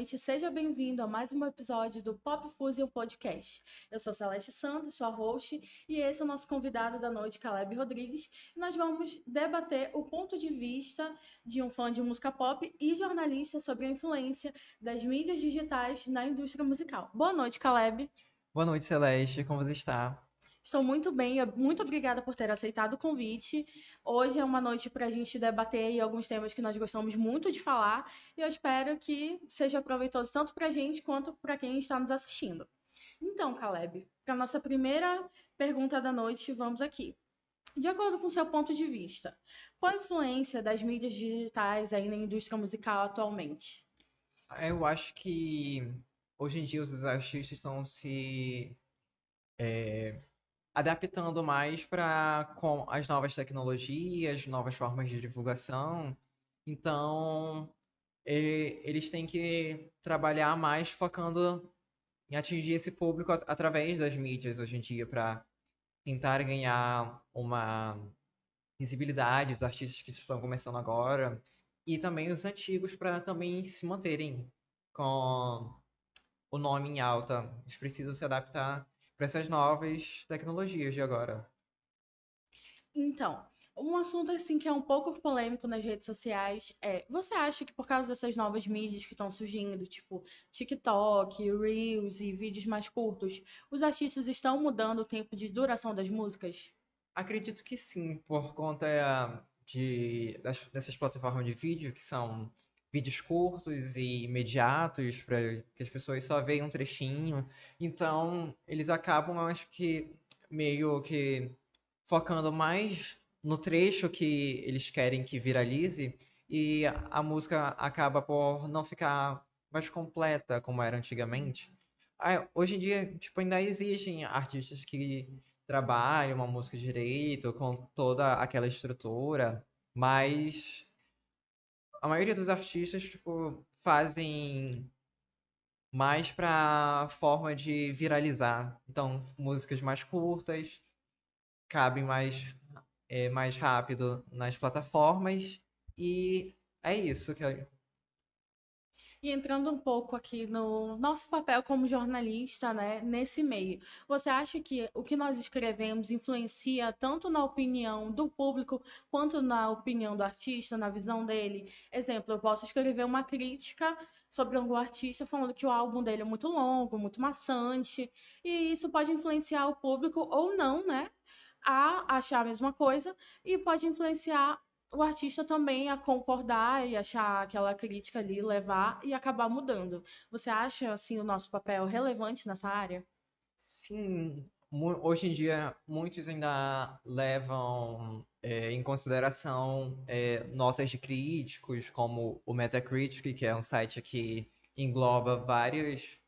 noite, seja bem-vindo a mais um episódio do Pop Fusion Podcast. Eu sou Celeste Santos, sua host, e esse é o nosso convidado da noite, Caleb Rodrigues. E nós vamos debater o ponto de vista de um fã de música pop e jornalista sobre a influência das mídias digitais na indústria musical. Boa noite, Caleb. Boa noite, Celeste. Como você está? Estou muito bem, muito obrigada por ter aceitado o convite. Hoje é uma noite para a gente debater aí alguns temas que nós gostamos muito de falar e eu espero que seja proveitoso tanto para a gente quanto para quem está nos assistindo. Então, Caleb, para nossa primeira pergunta da noite, vamos aqui. De acordo com seu ponto de vista, qual a influência das mídias digitais aí na indústria musical atualmente? Eu acho que hoje em dia os artistas estão se adaptando mais para com as novas tecnologias, novas formas de divulgação. Então, eles têm que trabalhar mais focando em atingir esse público através das mídias hoje em dia para tentar ganhar uma visibilidade, os artistas que estão começando agora, e também os antigos para também se manterem com o nome em alta. Eles precisam se adaptar para essas novas tecnologias de agora. Então, um assunto assim que é um pouco polêmico nas redes sociais é: você acha que por causa dessas novas mídias que estão surgindo, tipo TikTok, Reels e vídeos mais curtos, os artistas estão mudando o tempo de duração das músicas? Acredito que sim, por conta dessas plataformas de vídeo que são vídeos curtos e imediatos para que as pessoas só vejam um trechinho. Então, eles acabam, acho que, meio que focando mais no trecho que eles querem que viralize e a música acaba por não ficar mais completa como era antigamente. Hoje em dia, tipo, ainda existem artistas que trabalham uma música direito, com toda aquela estrutura, mas a maioria dos artistas, tipo, fazem mais pra forma de viralizar. Então, músicas mais curtas, cabem mais rápido nas plataformas, e é isso que E entrando um pouco aqui no nosso papel como jornalista, né, nesse meio, você acha que o que nós escrevemos influencia tanto na opinião do público quanto na opinião do artista, na visão dele? Exemplo, eu posso escrever uma crítica sobre algum artista falando que o álbum dele é muito longo, muito maçante, e isso pode influenciar o público ou não, né? A achar a mesma coisa e pode influenciar o artista também a concordar e achar aquela crítica ali, levar e acabar mudando. Você acha, assim, o nosso papel relevante nessa área? sim, hoje em dia muitos ainda levam em consideração notas de críticos, como o Metacritic, que é um site que engloba várias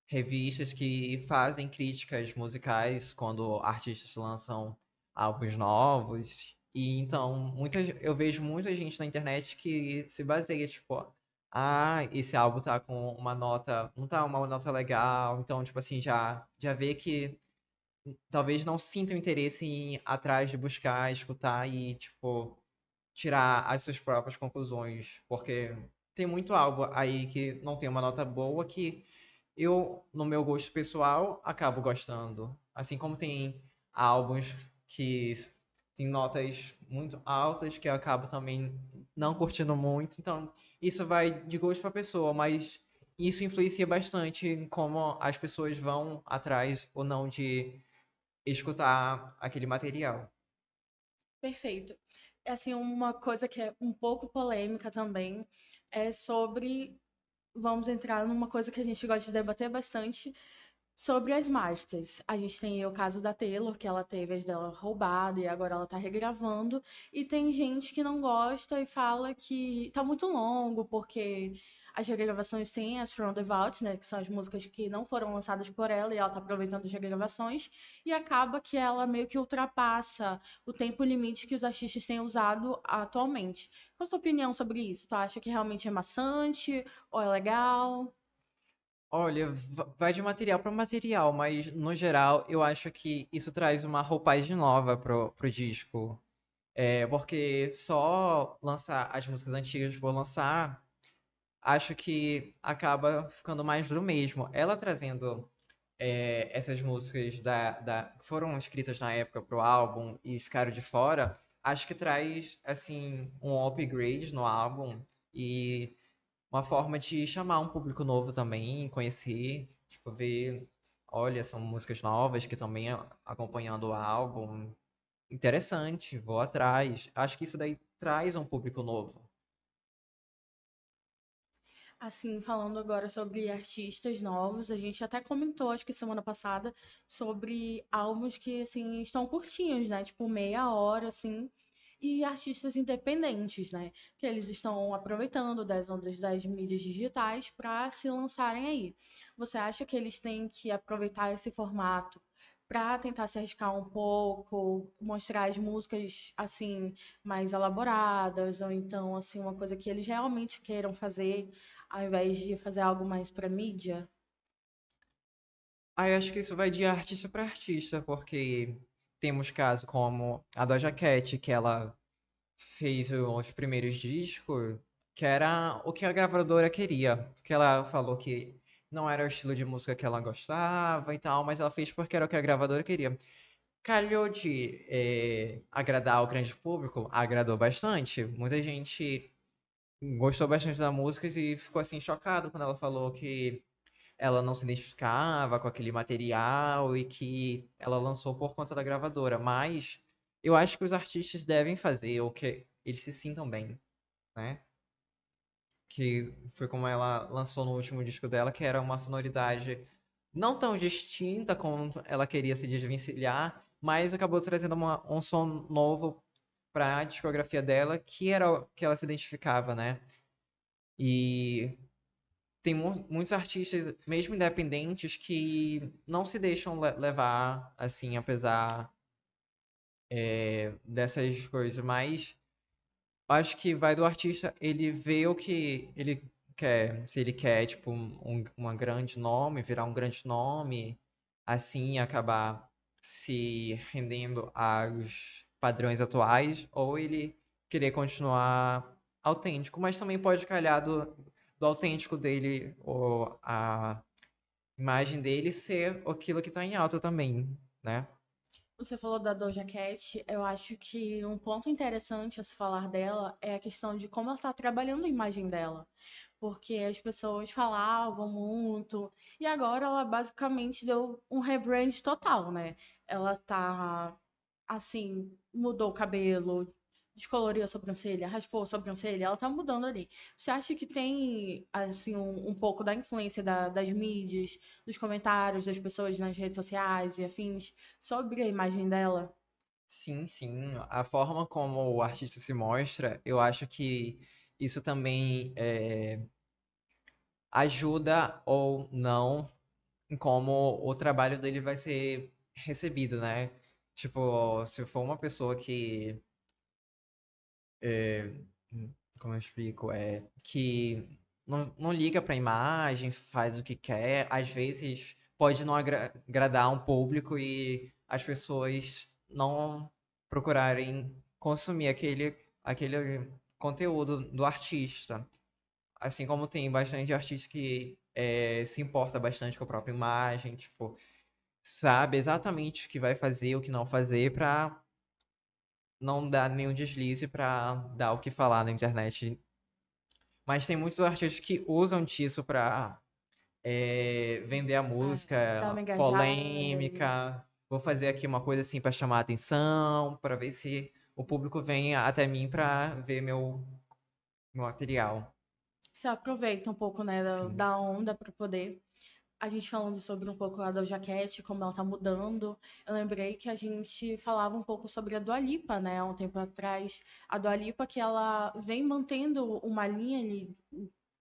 revistas que fazem críticas musicais quando artistas lançam álbuns novos. E então, eu vejo muita gente na internet que se baseia, tipo, esse álbum tá com uma nota, não tá uma nota legal, então, tipo assim, já vê que talvez não sintam interesse em ir atrás de buscar, escutar e, tipo, tirar as suas próprias conclusões, porque tem muito álbum aí que não tem uma nota boa que eu, no meu gosto pessoal, acabo gostando. Assim como tem álbuns que têm notas muito altas que eu acabo também não curtindo muito. Então, isso vai de gosto para pessoa, mas isso influencia bastante em como as pessoas vão atrás ou não de escutar aquele material. Perfeito. Assim, uma coisa que é um pouco polêmica também é sobre. Vamos entrar numa coisa que a gente gosta de debater bastante, sobre as masters. A gente tem o caso da Taylor, que ela teve as dela roubada e agora ela tá regravando. E tem gente que não gosta e fala que tá muito longo, porque as regravações têm as From the Vault, né? Que são as músicas que não foram lançadas por ela e ela tá aproveitando as regravações. E acaba que ela meio que ultrapassa o tempo limite que os artistas têm usado atualmente. Qual a sua opinião sobre isso? Tu acha que realmente é maçante ou é legal? Olha, vai de material para material, mas no geral eu acho que isso traz uma roupagem nova pro disco. Porque só lançar as músicas antigas por lançar acho que acaba ficando mais do mesmo. Ela trazendo essas músicas que foram escritas na época pro álbum e ficaram de fora, acho que traz, assim, um upgrade no álbum e uma forma de chamar um público novo também, conhecer, tipo, ver, olha, são músicas novas que também acompanhando o álbum. Interessante, vou atrás. Acho que isso daí traz um público novo. Assim, falando agora sobre artistas novos, a gente até comentou, acho que semana passada, sobre álbuns que, assim, estão curtinhos, né? Tipo, meia hora, assim, e artistas independentes, né? Que eles estão aproveitando das ondas das mídias digitais para se lançarem aí. Você acha que eles têm que aproveitar esse formato para tentar se arriscar um pouco, mostrar as músicas, assim, mais elaboradas, ou então, assim, uma coisa que eles realmente queiram fazer? Ao invés de fazer algo mais pra mídia? Aí acho que isso vai de artista para artista, porque temos casos como a Doja Cat, que ela fez os primeiros discos, que era o que a gravadora queria. Porque ela falou que não era o estilo de música que ela gostava e tal, mas ela fez porque era o que a gravadora queria. Calhou de agradar o grande público, agradou bastante. Muita gente gostou bastante da música e ficou assim chocado quando ela falou que ela não se identificava com aquele material e que ela lançou por conta da gravadora. Mas eu acho que os artistas devem fazer o que eles se sintam bem, né? Que foi como ela lançou no último disco dela, que era uma sonoridade não tão distinta como ela queria se desvencilhar, mas acabou trazendo um som novo para a discografia dela, que era o que ela se identificava, né? E tem muitos artistas, mesmo independentes, que não se deixam levar, assim, apesar dessas coisas. Mas acho que vai do artista ele ver o que ele quer. Se ele quer, tipo, uma grande nome, virar um grande nome, assim, acabar se rendendo aos padrões atuais, ou ele querer continuar autêntico. Mas também pode calhar do autêntico dele, ou a imagem dele ser aquilo que tá em alta também, né? Você falou da Doja Cat, eu acho que um ponto interessante a se falar dela é a questão de como ela está trabalhando a imagem dela. Porque as pessoas falavam muito, e agora ela basicamente deu um rebrand total, né? Ela tá, assim, mudou o cabelo, descoloriu a sobrancelha, raspou a sobrancelha, ela tá mudando ali. Você acha que tem, assim, um pouco da influência das mídias, dos comentários das pessoas nas redes sociais e afins sobre a imagem dela? Sim, sim. A forma como o artista se mostra, eu acho que isso também ajuda ou não em como o trabalho dele vai ser recebido, né? Tipo, se for uma pessoa que, é, como eu explico, que não liga pra imagem, faz o que quer, às vezes pode não agradar um público e as pessoas não procurarem consumir aquele conteúdo do artista. Assim como tem bastante artista que se importa bastante com a própria imagem, tipo, sabe exatamente o que vai fazer, o que não fazer, pra não dar nenhum deslize pra dar o que falar na internet. Mas tem muitos artistas que usam disso pra vender a Dar uma música, engajada e polêmica. Vou fazer aqui uma coisa assim pra chamar a atenção, pra ver se o público vem até mim pra ver meu material. se aproveita um pouco, né, Sim. da onda para poder. A gente falando sobre um pouco a Doja Cat, como ela tá mudando, eu lembrei que a gente falava um pouco sobre a Dua Lipa, né, há um tempo atrás. A Dua Lipa que ela vem mantendo uma linha ali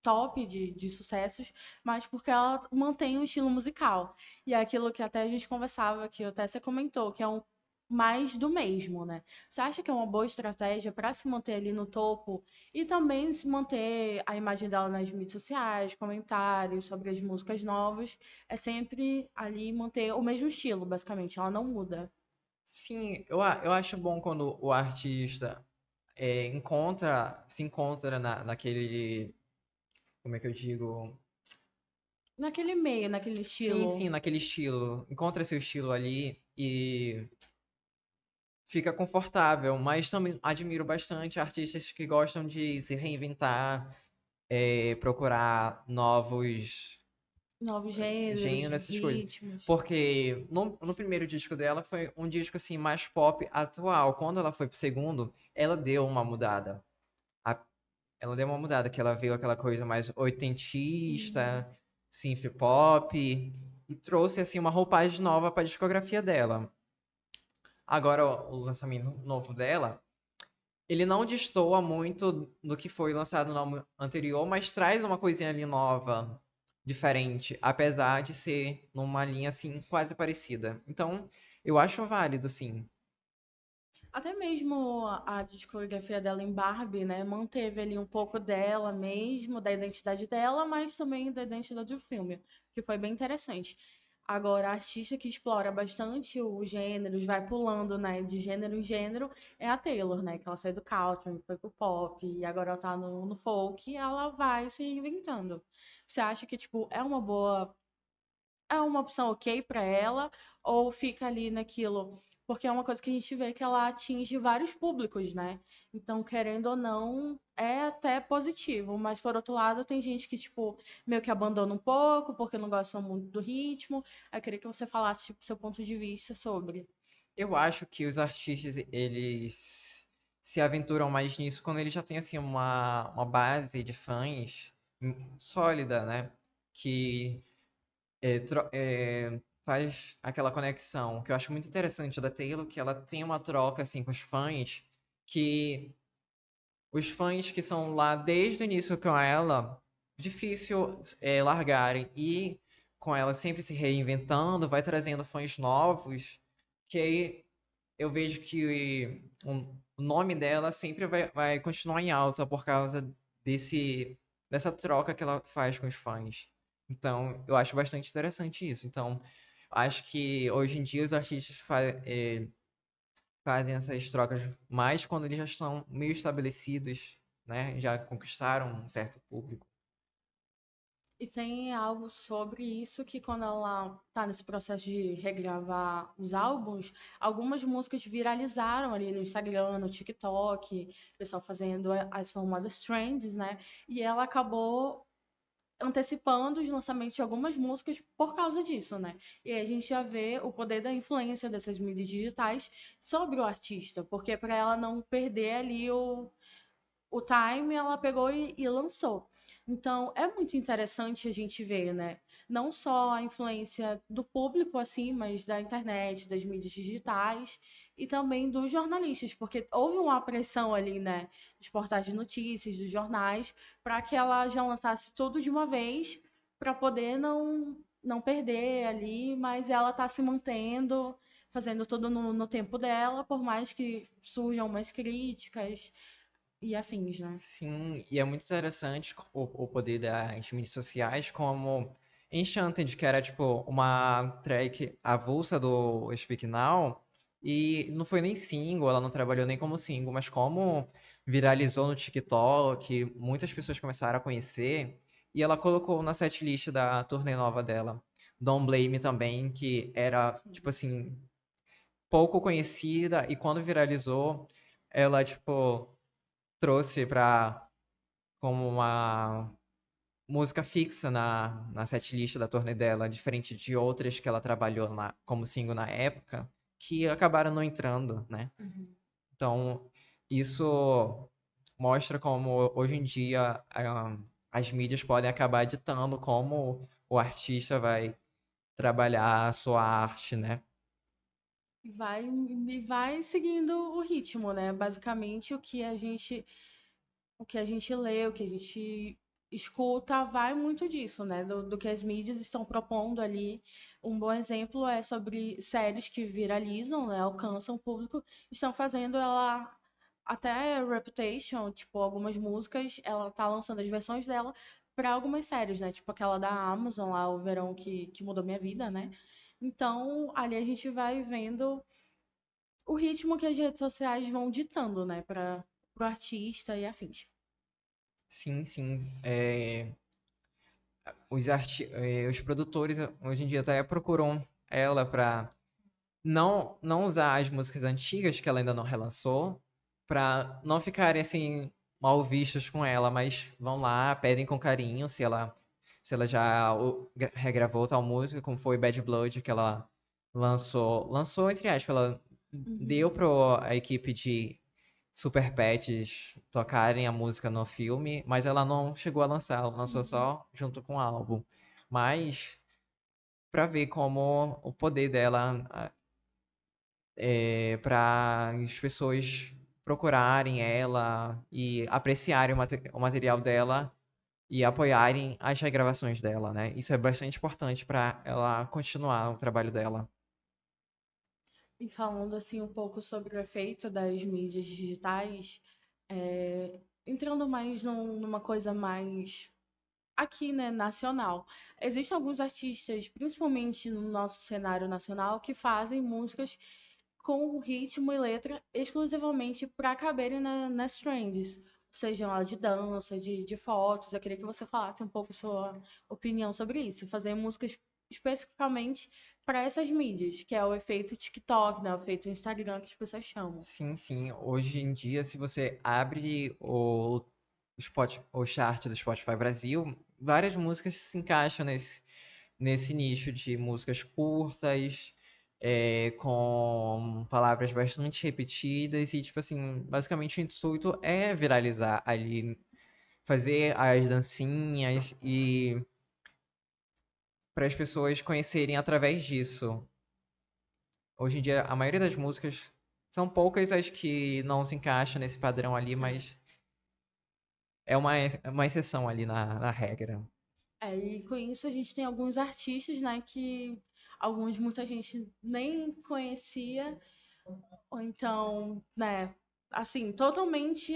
top de sucessos, mas porque ela mantém um estilo musical. E é aquilo que até a gente conversava, que até você comentou, que é um mais do mesmo, né? Você acha que é uma boa estratégia para se manter ali no topo e também se manter a imagem dela nas mídias sociais, comentários sobre as músicas novas, é sempre ali manter o mesmo estilo, basicamente, ela não muda. Sim, eu acho bom quando o artista se encontra naquele como é que eu digo? Naquele meio, naquele Sim, sim, estilo. naquele estilo. Encontra seu estilo ali e fica confortável, mas também admiro bastante artistas que gostam de se reinventar, procurar novos Novos gêneros, gêneros, essas coisas. ritmos. Porque no primeiro disco dela foi um disco assim mais pop atual. Quando ela foi pro segundo, ela deu uma mudada. A- Ela deu uma mudada, que ela veio aquela coisa mais Uhum. oitentista, synth pop, e trouxe assim uma roupagem nova para a discografia dela. Agora, o lançamento novo dela, ele não destoa muito do que foi lançado no álbum anterior, mas traz uma coisinha ali nova, diferente, apesar de ser numa linha assim quase parecida. Então, eu acho válido, sim. Até mesmo a discografia dela em Barbie, né, manteve ali um pouco dela mesmo, da identidade dela, mas também da identidade do filme, que foi bem interessante. Agora, a artista que explora bastante os gêneros, vai pulando, né, de gênero em gênero, é a Taylor, né, que ela saiu do country, foi pro pop, e agora ela tá no folk, e ela vai se reinventando. Você acha que, tipo, é uma opção ok para ela ou fica ali naquilo? Porque é uma coisa que a gente vê que ela atinge vários públicos, né? Então, querendo ou não, é até positivo, mas por outro lado, tem gente que, tipo, meio que abandona um pouco porque não gosta muito do ritmo. Eu queria que você falasse, tipo, seu ponto de vista sobre. Eu acho que os artistas, eles se aventuram mais nisso quando eles já têm, assim, uma base de fãs sólida, né? Que faz aquela conexão, que eu acho muito interessante da Taylor, que ela tem uma troca, assim, com os fãs, que os fãs que são lá desde o início com ela, difícil largarem. E com ela sempre se reinventando, vai trazendo fãs novos, que aí eu vejo que o nome dela sempre vai continuar em alta por causa dessa troca que ela faz com os fãs. Então, eu acho bastante interessante isso. Então, acho que hoje em dia os artistas fazem essas trocas mais quando eles já estão meio estabelecidos, né? Já conquistaram um certo público. E tem algo sobre isso que quando ela tá nesse processo de regravar os álbuns, algumas músicas viralizaram ali no Instagram, no TikTok, o pessoal fazendo as famosas trends, né? E ela acabou antecipando os lançamentos de algumas músicas por causa disso, né? E aí a gente já vê o poder da influência dessas mídias digitais sobre o artista, porque para ela não perder ali o time, ela pegou e lançou. Então, é muito interessante a gente ver, né? Não só a influência do público, assim, mas da internet, das mídias digitais e também dos jornalistas, porque houve uma pressão ali, né? Dos portais de notícias, dos jornais, para que ela já lançasse tudo de uma vez, para poder não perder ali, mas ela está se mantendo, fazendo tudo no tempo dela, por mais que surjam umas críticas e afins, né? Sim, e é muito interessante o poder das mídias sociais, como Enchanted, que era tipo uma track avulsa do Speak Now, e não foi nem single, ela não trabalhou nem como single, mas como viralizou no TikTok, muitas pessoas começaram a conhecer, e ela colocou na setlist da turnê nova dela. Don't Blame também, que era, tipo Sim. assim, pouco conhecida, e quando viralizou, ela, tipo, trouxe pra como uma música fixa na setlist da turnê dela, diferente de outras que ela trabalhou como single na época, que acabaram não entrando, né? Uhum. Então, isso mostra como hoje em dia as mídias podem acabar ditando como o artista vai trabalhar a sua arte, né? E vai seguindo o ritmo, né? Basicamente, o que a gente lê, o que a gente escuta, vai muito disso, né? Do que as mídias estão propondo ali. Um bom exemplo é sobre séries que viralizam, né? Alcançam o público, estão fazendo ela até Reputation, tipo, algumas músicas, ela tá lançando as versões dela para algumas séries, né? Tipo aquela da Amazon lá, O Verão que Mudou Minha Vida, né? Então, ali a gente vai vendo o ritmo que as redes sociais vão ditando, né, para o artista e afins. Sim, sim. os produtores hoje em dia até procuram ela pra não usar as músicas antigas que ela ainda não relançou, pra não ficarem assim mal vistos com ela, mas vão lá, pedem com carinho se ela já regravou tal música, como foi Bad Blood que ela lançou entre aspas, ela deu Uhum, para a equipe de Super Pets tocarem a música no filme, mas ela não chegou a lançar, ela lançou uhum. só junto com o álbum. Mas para ver como o poder dela para as pessoas procurarem ela e apreciarem o material dela e apoiarem as regravações dela, né? Isso é bastante importante para ela continuar o trabalho dela. E falando assim um pouco sobre o efeito das mídias digitais, entrando mais numa coisa mais aqui, né, nacional. Existem alguns artistas, principalmente no nosso cenário nacional, que fazem músicas com ritmo e letra exclusivamente para caberem nas trends, sejam lá de dança, de fotos. Eu queria que você falasse um pouco sua opinião sobre isso. Fazer músicas especificamente para essas mídias, que é o efeito TikTok, né, o efeito Instagram que as pessoas chamam. Sim, sim. Hoje em dia, se você abre o chart do Spotify Brasil, várias músicas se encaixam nesse nicho de músicas curtas, com palavras bastante repetidas e, tipo assim, basicamente o intuito é viralizar ali, fazer as dancinhas e para as pessoas conhecerem através disso. Hoje em dia, a maioria das músicas são poucas as que não se encaixam nesse padrão ali, mas é uma exceção ali na regra. E com isso a gente tem alguns artistas, né, que alguns muita gente nem conhecia, ou então, né, assim, totalmente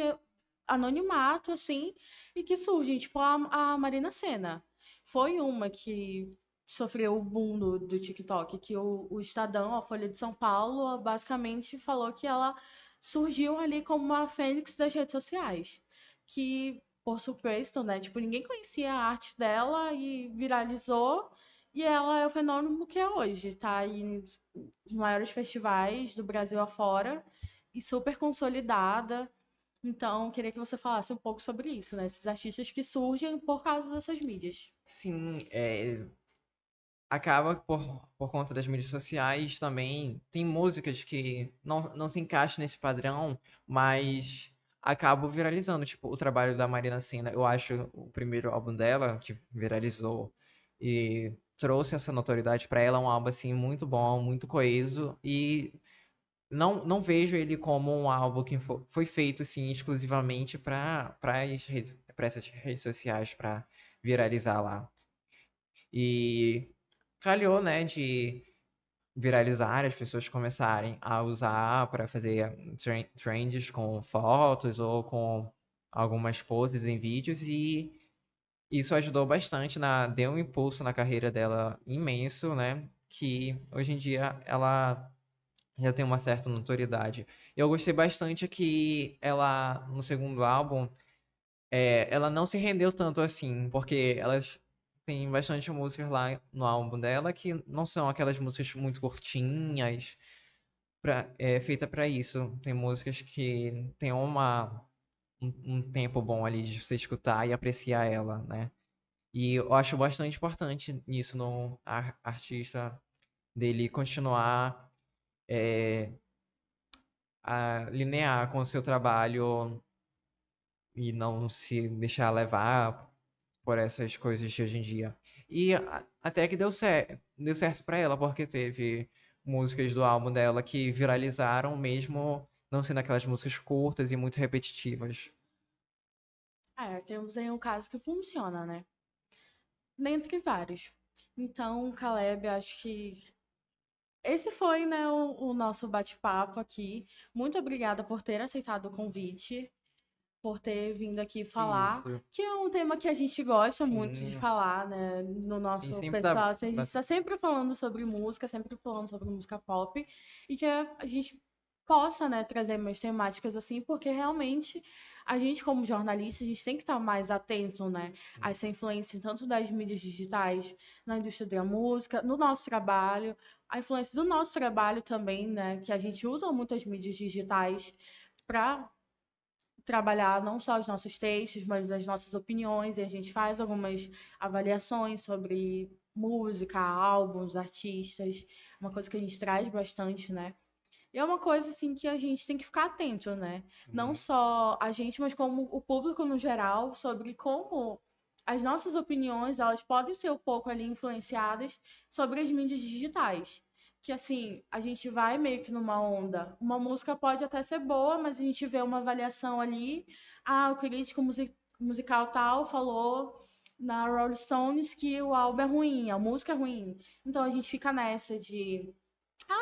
anonimato, assim, e que surgem, tipo a Marina Sena. Foi uma que sofreu o boom do TikTok, que o Estadão, a Folha de São Paulo, basicamente falou que ela surgiu ali como uma fênix das redes sociais. Que, por suposto, né, tipo, ninguém conhecia a arte dela e viralizou, e ela é o fenômeno que é hoje, tá aí nos maiores festivais do Brasil afora e super consolidada. Então, queria que você falasse um pouco sobre isso, né? Esses artistas que surgem por causa dessas mídias. Sim, acaba por conta das mídias sociais também. Tem músicas que não se encaixam nesse padrão, mas acabam viralizando. Tipo, o trabalho da Marina Sena, eu acho o primeiro álbum dela, que viralizou e trouxe essa notoriedade pra ela, um álbum assim muito bom, muito coeso e não vejo ele como um álbum que foi feito assim exclusivamente para essas redes sociais para viralizar lá. E calhou, né, de viralizar, as pessoas começarem a usar para fazer trends com fotos ou com algumas poses em vídeos e isso ajudou bastante deu um impulso na carreira dela imenso, né? Que hoje em dia ela já tem uma certa notoriedade. Eu gostei bastante que ela, no segundo álbum, ela não se rendeu tanto assim, porque elas tem bastante músicas lá no álbum dela que não são aquelas músicas muito curtinhas, feita para isso. Tem músicas que tem um tempo bom ali de você escutar e apreciar ela, né? E eu acho bastante importante nisso no artista dele continuar a linear com o seu trabalho e não se deixar levar por essas coisas de hoje em dia. E até que deu certo pra ela, porque teve músicas do álbum dela que viralizaram mesmo não sendo aquelas músicas curtas e muito repetitivas. Temos aí um caso que funciona, né? Dentre vários. Então, Caleb, acho que esse foi, né, o nosso bate-papo aqui. Muito obrigada por ter aceitado o convite, por ter vindo aqui Que falar, isso. que é um tema que a gente gosta muito de Sim. falar, né, no E nosso sempre pessoal. Assim, a gente está sempre falando sobre música, sempre falando sobre música pop, e que a gente possa, né, trazer mais temáticas assim, porque realmente a gente, como jornalista, a gente tem que estar mais atento, né, a Sim. essa influência tanto das mídias digitais, na indústria da música, no nosso trabalho, a influência do nosso trabalho também, né, que a gente usa muitas mídias digitais para trabalhar não só os nossos textos, mas as nossas opiniões, e a gente faz algumas avaliações sobre música, álbuns, artistas, uma coisa que a gente traz bastante, né? E é uma coisa assim que a gente tem que ficar atento, né? Não Sim. só a gente, mas como o público no geral, sobre como as nossas opiniões, elas podem ser um pouco ali influenciadas sobre as mídias digitais. Que assim, a gente vai meio que numa onda. Uma música pode até ser boa, mas a gente vê uma avaliação ali. Ah, o crítico musical tal falou na Rolling Stones que o álbum é ruim, a música é ruim. Então a gente fica nessa de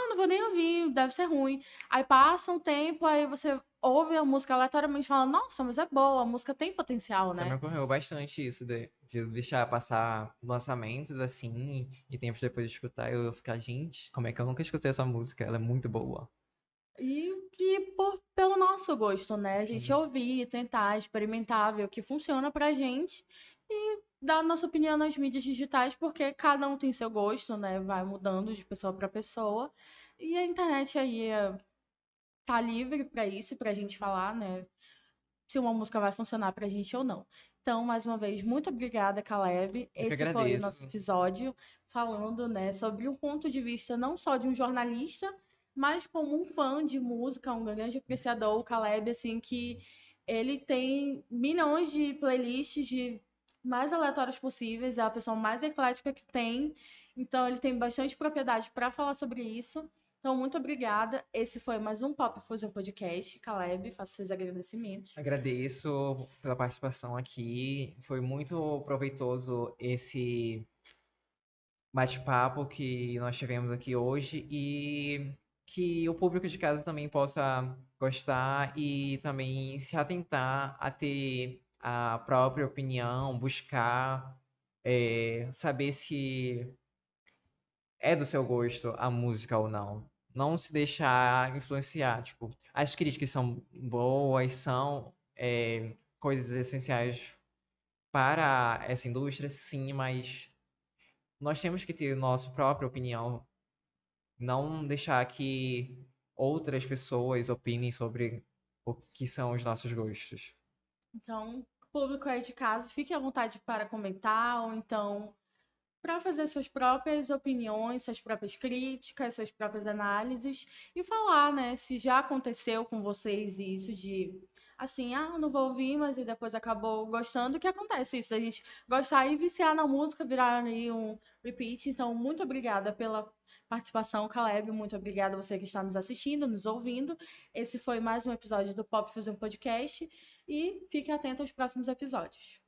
não vou nem ouvir, deve ser ruim. Aí passa um tempo, aí você ouve a música aleatoriamente e fala, nossa, mas é boa, a música tem potencial, Já me né? ocorreu bastante isso de deixar passar lançamentos assim e tempos depois de escutar eu ficar, gente, como é que eu nunca escutei essa música? Ela é muito boa. Pelo nosso gosto, né? A gente Sim. ouvir, tentar, experimentar, ver o que funciona pra gente e dar nossa opinião nas mídias digitais, porque cada um tem seu gosto, né? Vai mudando de pessoa pra pessoa. E a internet aí tá livre pra isso, pra gente falar, né? Se uma música vai funcionar pra gente ou não. Então, mais uma vez, muito obrigada, Caleb. Eu que Esse foi o agradeço. nosso episódio falando, né, sobre um ponto de vista não só de um jornalista, mas como um fã de música, um grande apreciador, o Caleb, assim, que ele tem milhões de playlists de mais aleatórias possíveis, é a pessoa mais eclética que tem. Então, ele tem bastante propriedade para falar sobre isso. Então, muito obrigada. Esse foi mais um Pop Fusion Podcast. Caleb, faço seus agradecimentos. Agradeço pela participação aqui. Foi muito proveitoso esse bate-papo que nós tivemos aqui hoje e que o público de casa também possa gostar e também se atentar a ter a própria opinião, buscar saber se é do seu gosto a música ou não. Não se deixar influenciar. Tipo, as críticas são boas, são coisas essenciais para essa indústria, sim, mas nós temos que ter nossa própria opinião. Não deixar que outras pessoas opinem sobre o que são os nossos gostos. Então, público aí de casa, fique à vontade para comentar ou então para fazer suas próprias opiniões, suas próprias críticas, suas próprias análises e falar, né, se já aconteceu com vocês isso de assim, não vou ouvir, mas e depois acabou gostando, o que acontece isso, a gente gostar e viciar na música, virar aí um repeat. Então, muito obrigada pela participação, Caleb, muito obrigada a você que está nos assistindo, nos ouvindo. Esse foi mais um episódio do Pop Fusion Podcast e fique atento aos próximos episódios.